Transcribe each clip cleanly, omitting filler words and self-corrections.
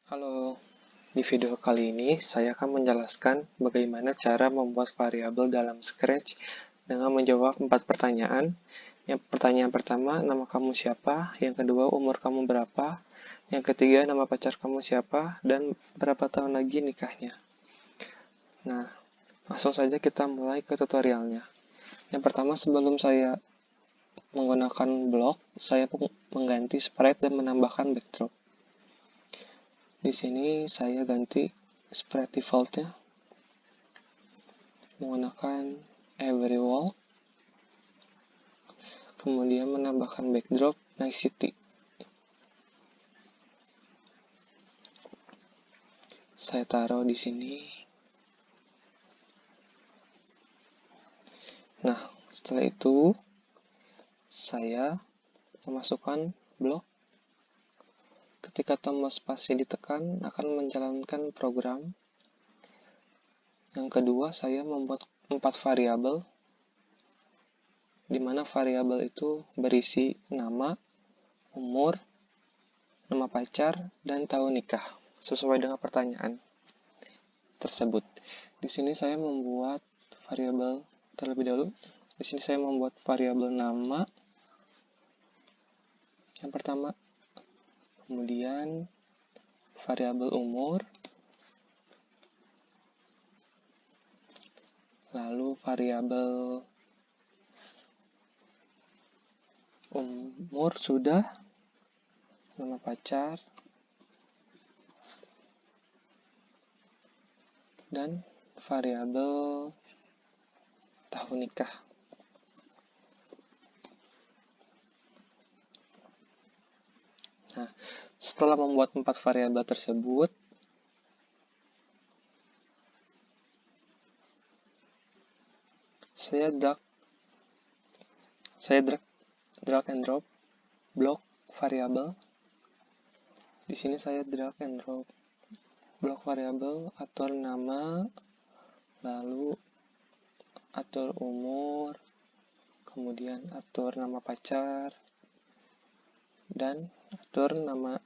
Halo, di video kali ini saya akan menjelaskan bagaimana cara membuat variabel dalam Scratch dengan menjawab 4 pertanyaan. Pertanyaan pertama, nama kamu siapa? Yang kedua, umur kamu berapa? Yang ketiga, nama pacar kamu siapa? Dan berapa tahun lagi nikahnya? Nah, langsung saja kita mulai ke tutorialnya. Yang pertama, sebelum saya menggunakan blok, saya mengganti sprite dan menambahkan backdrop. Di sini saya ganti sprite defaultnya menggunakan every wall, kemudian menambahkan backdrop Night City. Saya taruh di sini. Nah, setelah itu saya memasukkan blok. Ketika tombol spasi ditekan akan menjalankan program. Yang kedua, saya membuat 4 variabel, di mana variabel itu berisi nama, umur, nama pacar, dan tahun nikah, sesuai dengan pertanyaan tersebut. Di sini saya membuat variabel terlebih dahulu. Di sini saya membuat variabel nama yang pertama, kemudian variabel umur, lalu variabel umur sudah, nama pacar, dan variabel tahun nikah. Nah, setelah membuat 4 variabel tersebut, saya drag and drop blok variabel. Di sini saya drag and drop blok variabel, atur nama, lalu atur umur, kemudian atur nama pacar, dan atur nama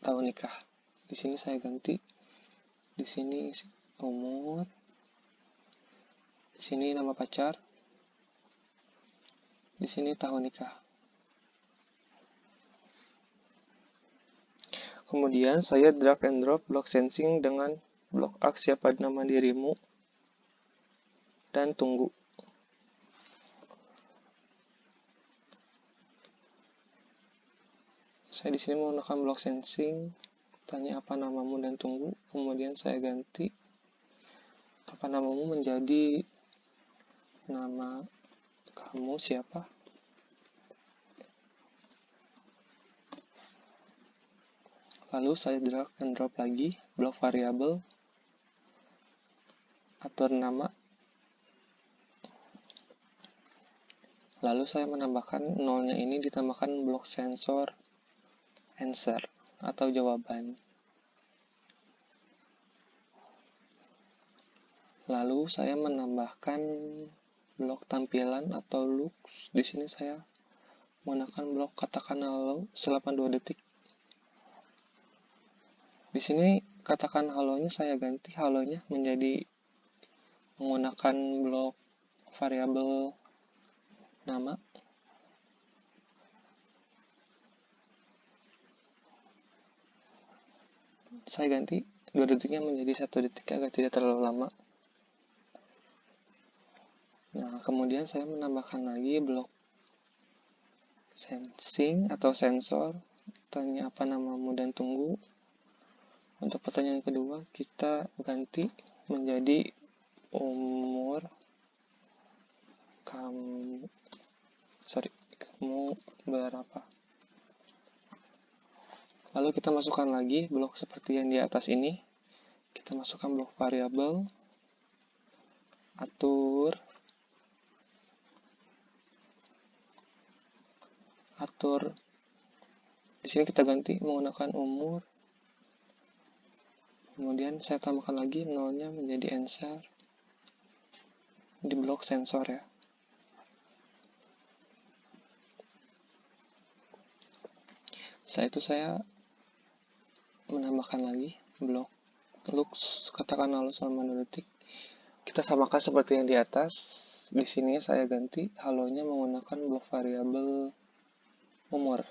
tahun nikah. Di sini saya ganti, di sini umur, di sini nama pacar, di sini tahun nikah. Kemudian saya drag and drop blok sensing dengan blok arc siapa nama dirimu dan tunggu. Saya di sini menggunakan blok sensing, tanya apa namamu dan tunggu. Kemudian saya ganti apa namamu menjadi nama kamu siapa. Lalu saya drag and drop lagi blok variabel, atur nama. Lalu saya menambahkan nolnya ini ditambahkan blok sensor answer atau jawaban. Lalu saya menambahkan blok tampilan atau looks. Di sini saya menggunakan blok katakan halo selama 2 detik. Di sini katakan halonya saya ganti halonya menjadi menggunakan blok variabel nama. Saya ganti 2 detiknya menjadi 1 detik agar tidak terlalu lama. Nah, kemudian saya menambahkan lagi blok sensing atau sensor, tanya apa namamu dan tunggu. Untuk pertanyaan kedua, kita ganti menjadi umur kamu berapa. Lalu kita masukkan lagi blok seperti yang di atas ini. Kita masukkan blok variabel, atur di sini kita ganti menggunakan umur. Kemudian saya tambahkan lagi nolnya menjadi answer di blok sensor ya. Setelah itu saya menambahkan lagi blok looks, katakan halo selama 2 detik. Kita samakan seperti yang di atas. Di sini saya ganti halonya menggunakan blok variabel umur.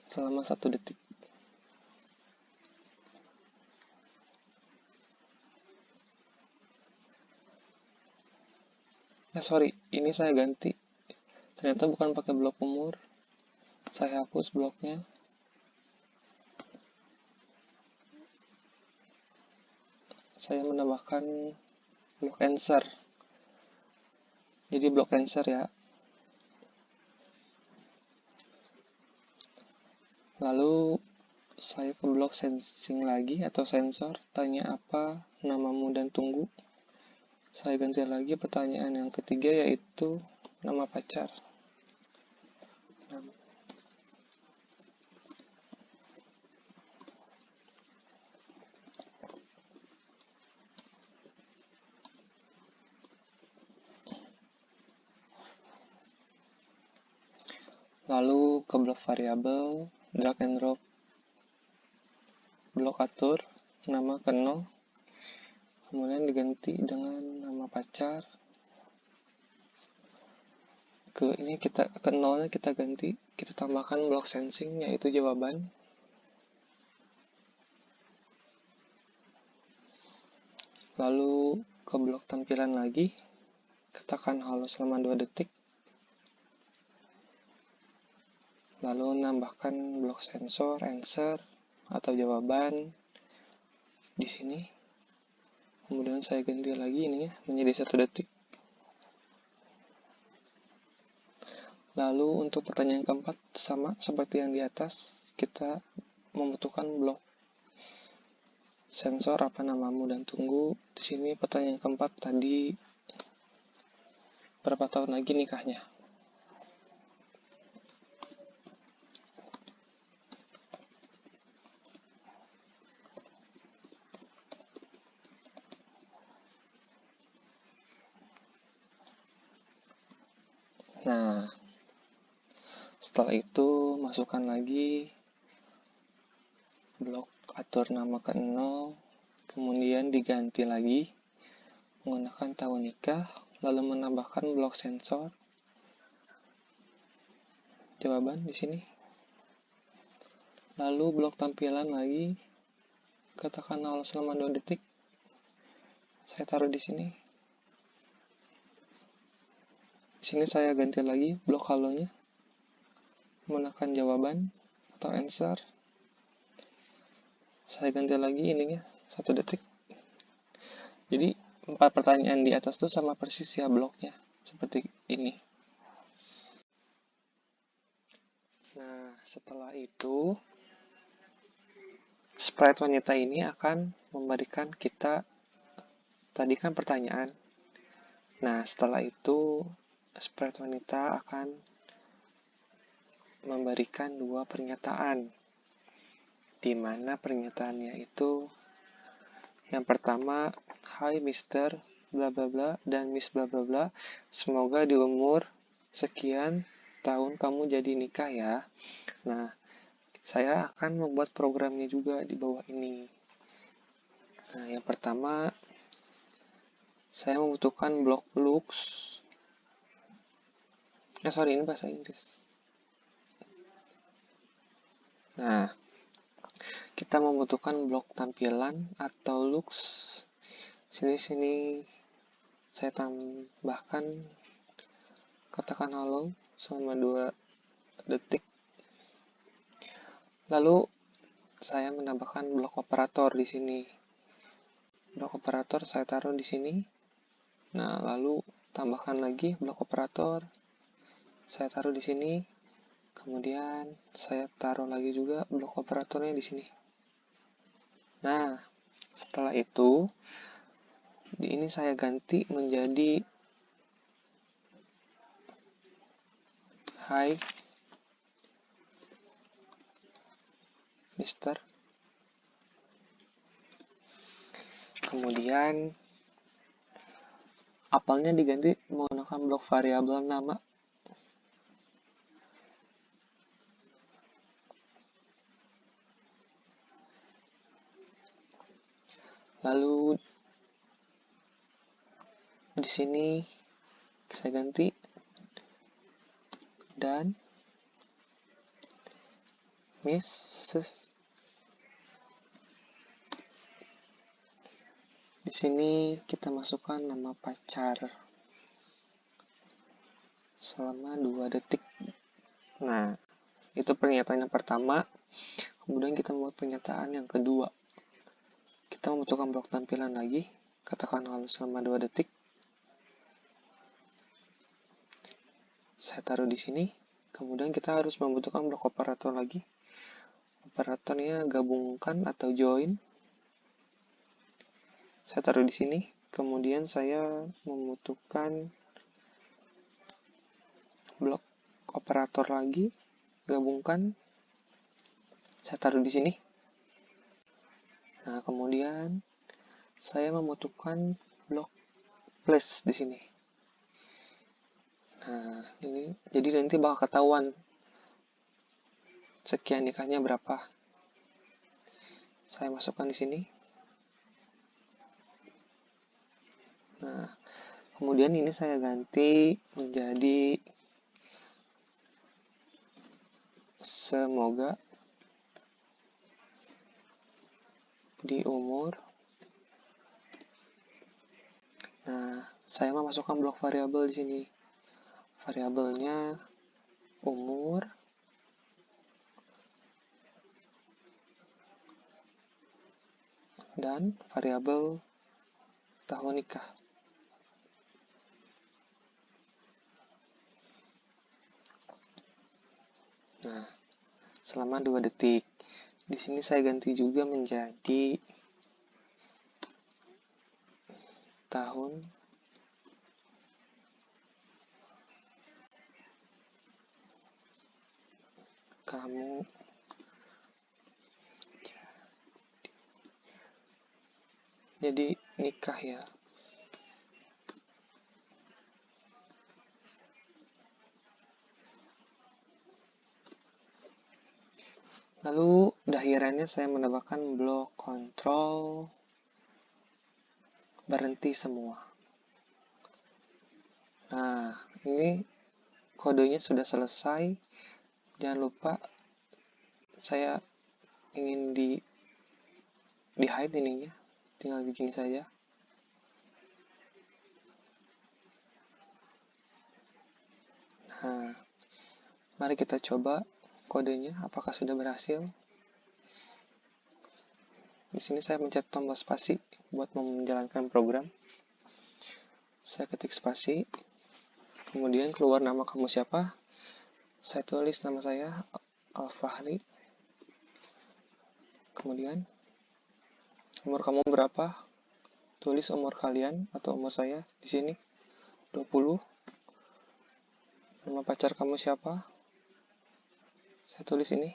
Selama 1 detik. Sorry, ini saya ganti. Ternyata bukan pakai blok umur. Saya hapus bloknya. Saya menambahkan blok answer. Jadi blok answer ya. Lalu saya ke blok sensing lagi atau sensor, tanya apa namamu dan tunggu. Saya ganti lagi pertanyaan yang ketiga yaitu nama pacar. Lalu ke blok variabel, drag and drop blok atur, nama ke 0, kemudian diganti dengan nama pacar. Ke 0-nya kita ganti, kita tambahkan blok sensing yaitu jawaban. Lalu ke blok tampilan lagi, katakan halo selama 2 detik. Lalu nambahkan blok sensor, answer, atau jawaban di sini. Kemudian saya ganti lagi ini ya, menjadi 1 detik. Lalu untuk pertanyaan keempat, sama seperti yang di atas, kita membutuhkan blok sensor apa namamu dan tunggu. Di sini pertanyaan keempat tadi, berapa tahun lagi nikahnya? Nah, setelah itu masukkan lagi blok atur nama ke 0, kemudian diganti lagi menggunakan tahun nikah, lalu menambahkan blok sensor jawaban di sini. Lalu blok tampilan lagi, katakan halo selama 2 detik. Saya taruh di sini. Di sini saya ganti lagi blok halonya, menggunakan jawaban atau answer. Saya ganti lagi ininya 1 detik. Jadi 4 pertanyaan di atas itu sama persis ya bloknya, seperti ini. Nah, setelah itu sprite wanita ini akan memberikan kita tadi kan pertanyaan. Nah, setelah itu sprite wanita akan memberikan 2 pernyataan, di mana pernyataannya itu yang pertama, "Hai Mr. bla bla bla dan Miss bla bla bla, semoga di umur sekian tahun kamu jadi nikah ya." Nah, saya akan membuat programnya juga di bawah ini. Nah, yang pertama, saya membutuhkan blok looks. Ini bahasa Inggris. Nah, kita membutuhkan blok tampilan atau looks. Sini saya tambahkan katakan halo selama 2 detik. Lalu saya menambahkan blok operator di sini. Blok operator saya taruh di sini. Nah, lalu tambahkan lagi blok operator. Saya taruh di sini. Kemudian saya taruh lagi juga blok operatornya di sini. Nah, setelah itu di ini saya ganti menjadi "Hai Mister." Kemudian apelnya diganti menggunakan blok variabel nama. Lalu di sini saya ganti dan Mrs. Di sini kita masukkan nama pacar selama 2 detik. Nah, itu pernyataan yang pertama. Kemudian kita membuat pernyataan yang kedua. Kita membutuhkan blok tampilan lagi. Katakan lalu selama 2 detik. Saya taruh di sini. Kemudian kita harus membutuhkan blok operator lagi. Operatornya gabungkan atau join. Saya taruh di sini. Kemudian saya membutuhkan blok operator lagi, gabungkan. Saya taruh di sini. Nah, kemudian saya membutuhkan blok plus di sini. Nah, ini jadi nanti bakal ketahuan sekian nikahnya berapa. Saya masukkan di sini. Nah, kemudian ini saya ganti menjadi semoga di umur. Nah, saya memasukkan blok variabel di sini. Variabelnya umur dan variabel tahun nikah. Nah, selama 2 detik. Di sini saya ganti juga menjadi tahun kamu jadi nikah ya. Lalu di akhirannya saya menambahkan blok kontrol berhenti semua. Nah, ini kodenya sudah selesai. Jangan lupa saya ingin di hide ininya. Tinggal begini saja. Nah, mari kita coba kodenya apakah sudah berhasil. Di sini saya mencet tombol spasi buat menjalankan program. Saya ketik spasi, kemudian keluar nama kamu siapa. Saya tulis nama saya Al-Fahri. Kemudian umur kamu berapa? Tulis umur kalian atau umur saya di sini 20. Nama pacar kamu siapa? Saya tulis ini.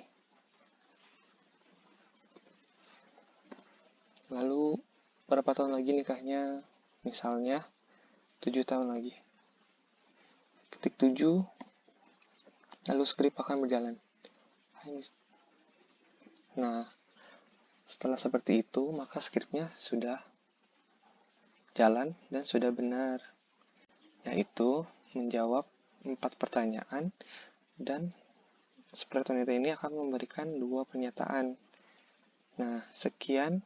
Lalu berapa tahun lagi nikahnya? Misalnya 7 tahun lagi. Ketik 7. Lalu skrip akan berjalan. Nah, setelah seperti itu, maka skripnya sudah jalan dan sudah benar. Yaitu menjawab 4 pertanyaan dan spread ini akan memberikan 2 pernyataan. Nah, sekian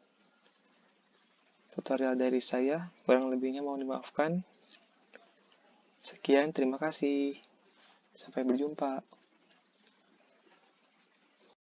tutorial dari saya. Kurang lebihnya mohon dimaafkan. Sekian, terima kasih. Sampai berjumpa.